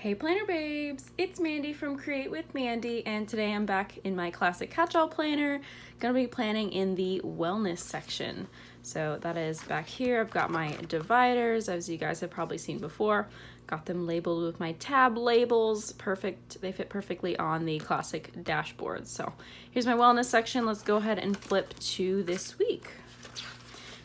Hey planner babes, it's Mandy from Create with Mandy, and today I'm back in my classic catch-all planner. Gonna be planning in the wellness section. So that is back here. I've got my dividers, as you guys have probably seen before. Got them labeled with my tab labels. Perfect, they fit perfectly on the classic dashboard. So here's my wellness section. Let's go ahead and flip to this week.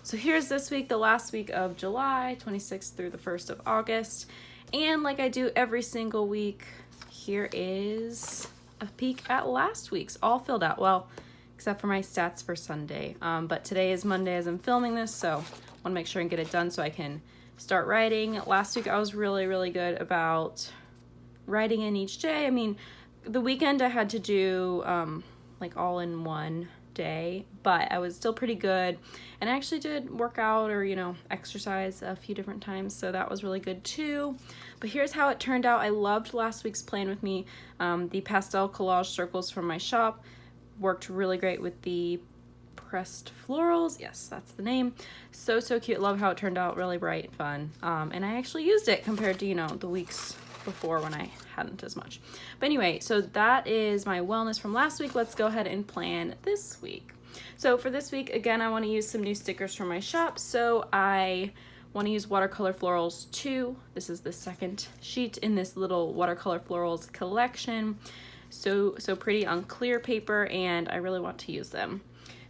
So here's this week, the last week of July, 26th through the 1st of August. And like I do every single week, here is a peek at last week's, all filled out. Well, except for my stats for Sunday. But today is Monday as I'm filming this, so I want to make sure and get it done so I can start writing. Last week I was really good about writing in each day. I mean, the weekend I had to do like all in one day, but I was still pretty good, and I actually did work out or exercise a few different times, so that was really good too. But here's how it turned out. I loved last week's plan with me. The pastel collage circles from my shop worked really great with the pressed florals. Yes, that's the name. So cute. Love how it turned out, really bright, fun, and I actually used it compared to the weeks before when I hadn't as much. But anyway, so that is my wellness from last week. Let's go ahead and plan this week. So for this week, again, I want to use some new stickers from my shop. So I want to use watercolor florals 2. This is the second sheet in this little watercolor florals collection. So pretty on clear paper, and I really want to use them.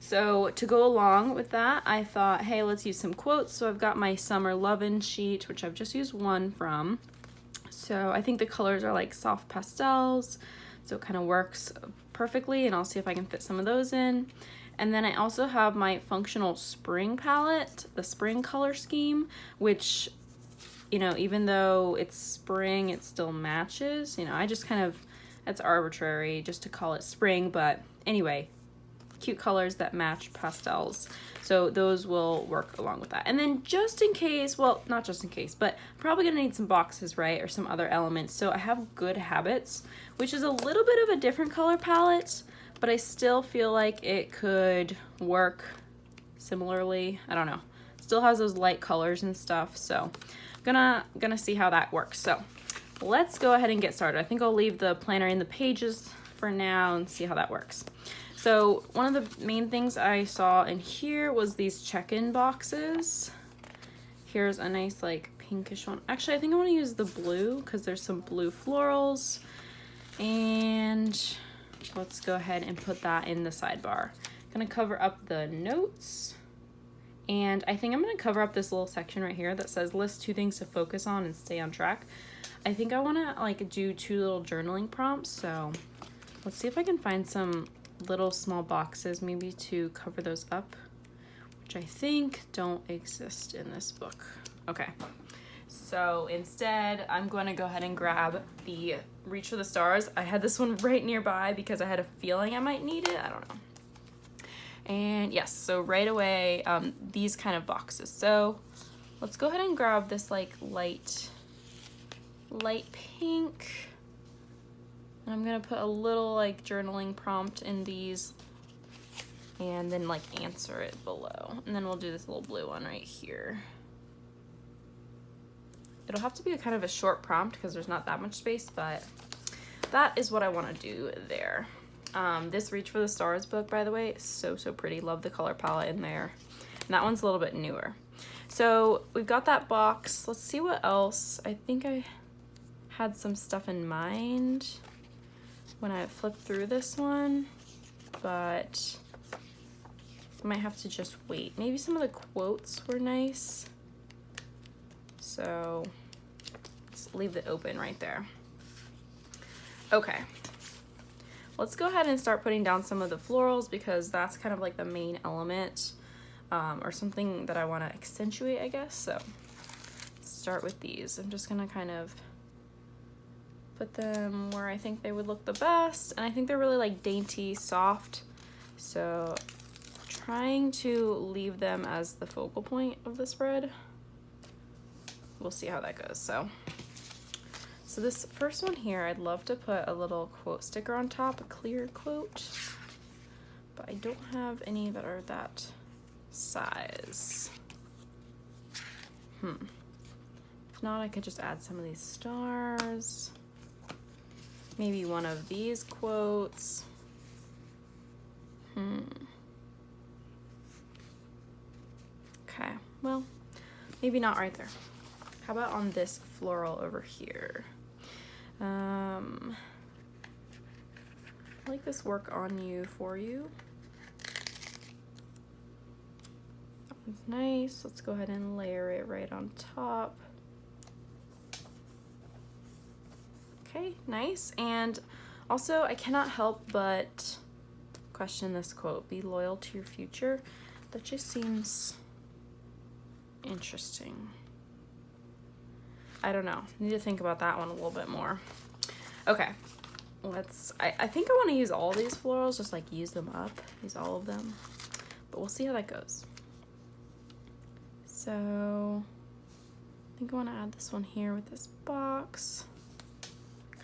So to go along with that, I thought, hey, let's use some quotes. So I've got my Summer Lovin' sheet, which I've just used one from. So I think the colors are like soft pastels, so it kind of works perfectly, and I'll see if I can fit some of those in. And then I also have my functional spring palette, the spring color scheme, which, even though it's spring, it still matches. I just kind of, that's arbitrary just to call it spring, but anyway, cute colors that match pastels. So those will work along with that. And then just in case, well, not just in case, but I'm probably gonna need some boxes, right? Or some other elements. So I have Good Habits, which is a little bit of a different color palette, but I still feel like it could work similarly. I don't know. Still has those light colors and stuff. So gonna see how that works. So let's go ahead and get started. I think I'll leave the planner in the pages for now and see how that works. So one of the main things I saw in here was these check-in boxes. Here's a nice like pinkish one. Actually, I think I want to use the blue because there's some blue florals. And let's go ahead and put that in the sidebar. I'm gonna cover up the notes. And I think I'm gonna cover up this little section right here that says list 2 things to focus on and stay on track. I think I wanna like do 2 little journaling prompts. So let's see if I can find some little small boxes maybe to cover those up, which I think don't exist in this book. Okay, so instead I'm going to go ahead and grab the Reach for the Stars. I had this one right nearby because I had a feeling I might need it. I don't know. And yes, so right away, these kind of boxes. So let's go ahead and grab this like light pink. And I'm gonna put a little like journaling prompt in these and then like answer it below. And then we'll do this little blue one right here. It'll have to be a kind of a short prompt because there's not that much space, but that is what I want to do there. This Reach for the Stars book, by the way, is so pretty. Love the color palette in there. And that one's a little bit newer. So we've got that box. Let's see what else. I think I had some stuff in mind when I flipped through this one, but I might have to just wait. Maybe some of the quotes were nice. So let's leave it open right there. Okay, let's go ahead and start putting down some of the florals because that's kind of like the main element or something that I want to accentuate, I guess. So let's start with these. I'm just gonna kind of put them where I think they would look the best, and I think they're really like dainty, soft, so trying to leave them as the focal point of the spread. We'll see how that goes. So this first one here, I'd love to put a little quote sticker on top, a clear quote, but I don't have any that are that size. If not, I could just add some of these stars. maybe one of these quotes. Okay, well, maybe not right there. How about on this floral over here? I like this work on you for you. That one's nice. Let's go ahead and layer it right on top. Okay, nice. And also, I cannot help but question this quote, be loyal to your future. That just seems interesting. I don't know. Need to think about that one a little bit more. Okay, I think I want to use all these florals, just like use them up, use all of them, but we'll see how that goes. So I think I want to add this one here with this box,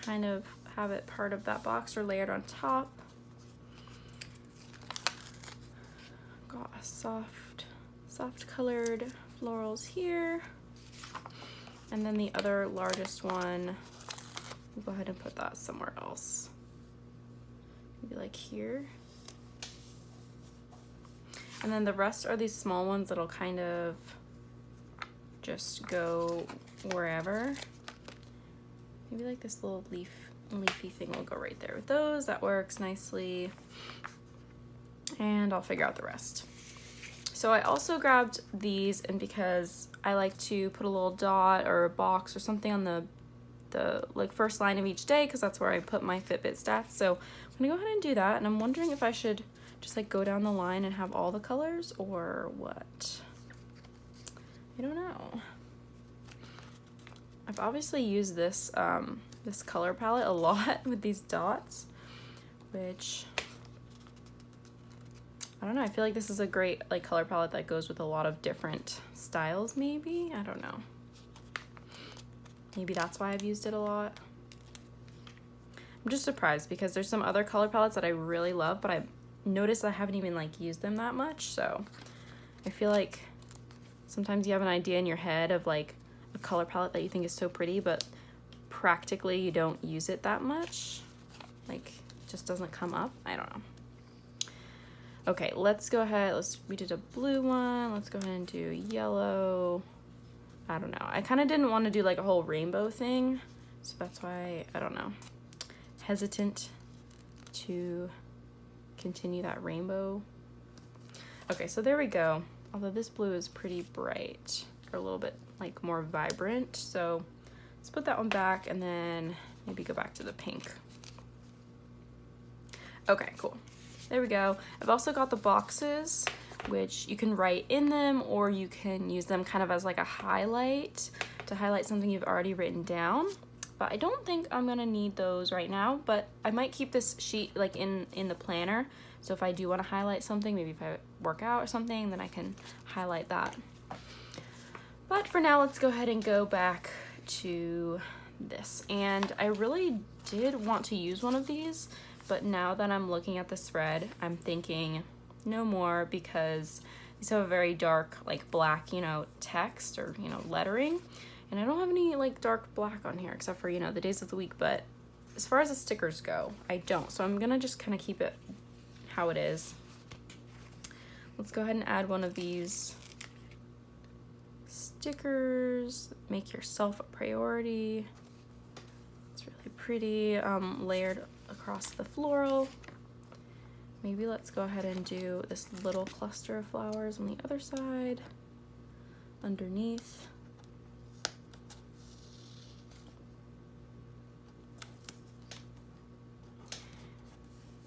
kind of have it part of that box or layered on top. Got a soft colored florals here. And then the other largest one, we'll go ahead and put that somewhere else. Maybe like here. And then the rest are these small ones that'll kind of just go wherever. Maybe like this little leafy thing will go right there with those. That works nicely. And I'll figure out the rest. So I also grabbed these, and because I like to put a little dot or a box or something on the like first line of each day, because that's where I put my Fitbit stats. So I'm gonna go ahead and do that, and I'm wondering if I should just like go down the line and have all the colors or what. I don't know. I've obviously used this this color palette a lot with these dots, which I don't know, I feel like this is a great like color palette that goes with a lot of different styles maybe. I don't know. Maybe that's why I've used it a lot. I'm just surprised because there's some other color palettes that I really love, but I've noticed I haven't even like used them that much. So I feel like sometimes you have an idea in your head of like a color palette that you think is so pretty, but practically you don't use it that much. Like it just doesn't come up. I don't know. Okay, let's go ahead. We did a blue one. Let's go ahead and do yellow. I don't know. I kind of didn't want to do like a whole rainbow thing, so that's why, I don't know, hesitant to continue that rainbow. Okay, so there we go. Although this blue is pretty bright, or a little bit like more vibrant. So let's put that one back and then maybe go back to the pink. Okay, cool. There we go. I've also got the boxes, which you can write in them, or you can use them kind of as like a highlight to highlight something you've already written down. But I don't think I'm gonna need those right now, but I might keep this sheet like in the planner. So if I do want to highlight something, maybe if I work out or something, then I can highlight that. But for now, let's go ahead and go back to this. And I really did want to use one of these, but now that I'm looking at the spread, I'm thinking no more, because these have a very dark, like black, you know, text or, you know, lettering. And I don't have any like dark black on here except for, you know, the days of the week. But as far as the stickers go, I don't. So I'm gonna just kind of keep it how it is. Let's go ahead and add one of these stickers. Make yourself a priority. It's really pretty, layered across the floral. Maybe let's go ahead and do this little cluster of flowers on the other side, underneath.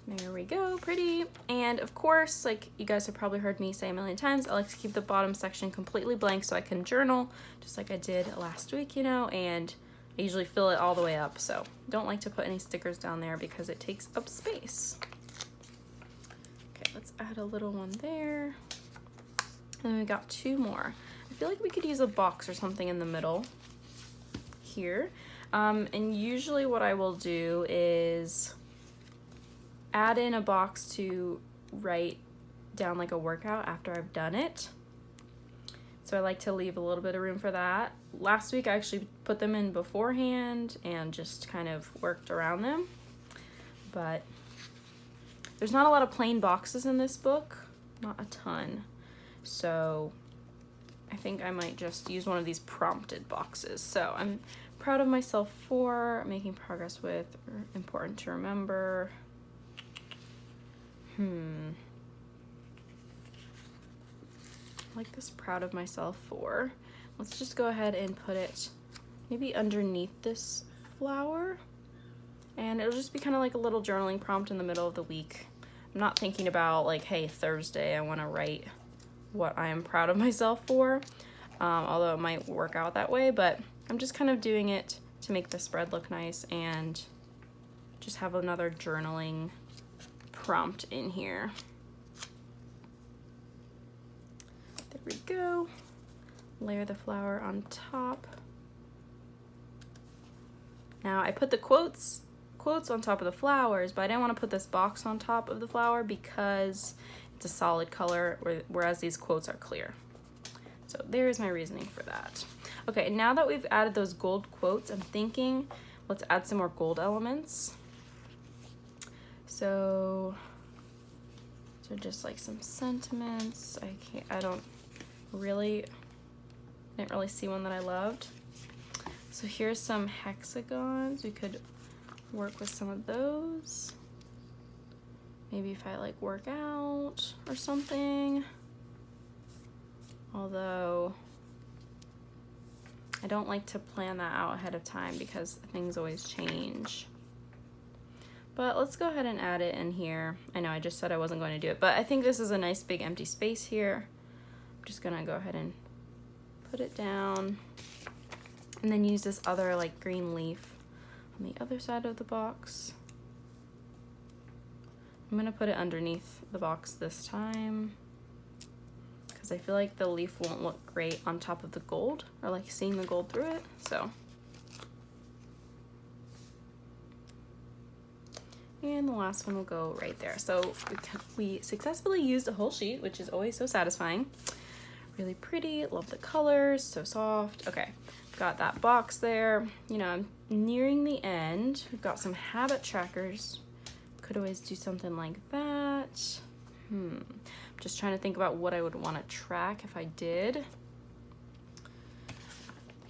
There we go, pretty. And of course, like you guys have probably heard me say a million times, I like to keep the bottom section completely blank so I can journal, just like I did last week, you know, and I usually fill it all the way up, so don't like to put any stickers down there because it takes up space. Okay, let's add a little one there. And then we got two more. I feel like we could use a box or something in the middle here. And usually what I will do is add in a box to write down like a workout after I've done it. So I like to leave a little bit of room for that. Last week I actually put them in beforehand and just kind of worked around them. but there's not a lot of plain boxes in this book, not a ton. So I think I might just use one of these prompted boxes. So I'm proud of myself for making progress with, important to remember. I like this proud of myself for. Let's just go ahead and put it maybe underneath this flower. And it'll just be kind of like a little journaling prompt in the middle of the week. I'm not thinking about like, hey, Thursday, I want to write what I am proud of myself for. Although it might work out that way, but I'm just kind of doing it to make the spread look nice and just have another journaling prompt in here. There we go. Layer the flower on top. Now I put the quotes on top of the flowers, but I didn't want to put this box on top of the flower because it's a solid color, whereas these quotes are clear. So there's my reasoning for that. Okay, now that we've added those gold quotes, I'm thinking let's add some more gold elements. So just like some sentiments. I didn't really see one that I loved. So here's some hexagons. We could work with some of those. Maybe if I like work out or something. Although I don't like to plan that out ahead of time because things always change. But let's go ahead and add it in here. I know I just said I wasn't going to do it, but I think this is a nice big empty space here. I'm just gonna go ahead and put it down and then use this other like green leaf on the other side of the box. I'm gonna put it underneath the box this time because I feel like the leaf won't look great on top of the gold or like seeing the gold through it. So, and the last one will go right there. So we successfully used a whole sheet, which is always so satisfying. Really pretty, love the colors, so soft. Okay, got that box there. You know, I'm nearing the end. We've got some habit trackers. Could always do something like that. I'm just trying to think about what I would want to track if I did.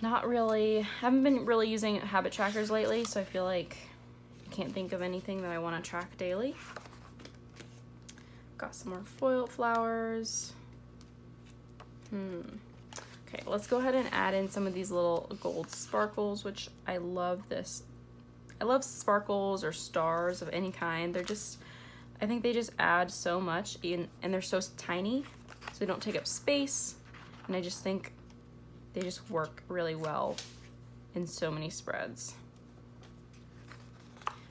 Not really, haven't been really using habit trackers lately, so I feel like I can't think of anything that I want to track daily. Got some more foil flowers. Okay, let's go ahead and add in some of these little gold sparkles, which I love this. I love sparkles or stars of any kind. They're just, I think they just add so much in, and they're so tiny, so they don't take up space. And I just think they just work really well in so many spreads.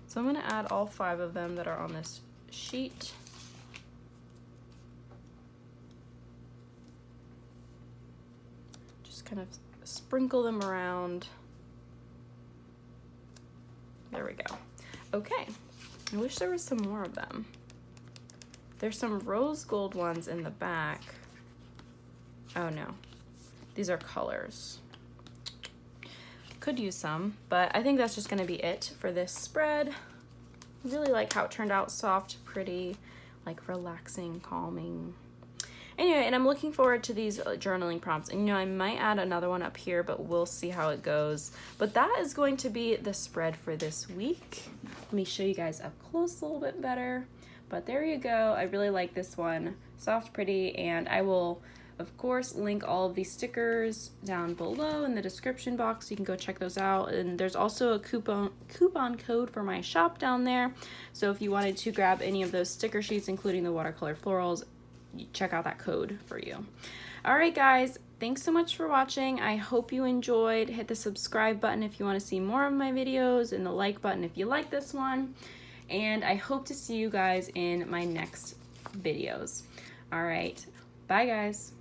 So I'm gonna add all 5 of them that are on this sheet. Just kind of sprinkle them around. There we go. Okay, I wish there was some more of them. There's some rose gold ones in the back. Oh no, these are colors. Could use some, but I think that's just gonna be it for this spread. I really like how it turned out, soft, pretty, like relaxing, calming. Anyway, and I'm looking forward to these journaling prompts. And you know, I might add another one up here, but we'll see how it goes. But that is going to be the spread for this week. Let me show you guys up close a little bit better. But there you go. I really like this one. Soft, pretty, and I will, of course, link all of these stickers down below in the description box. You can go check those out. And there's also a coupon code for my shop down there. So if you wanted to grab any of those sticker sheets, including the watercolor florals, check out that code for you. All right, guys, thanks so much for watching. I hope you enjoyed. Hit the subscribe button if you want to see more of my videos, and the like button if you like this one. And I hope to see you guys in my next videos. All right, bye guys.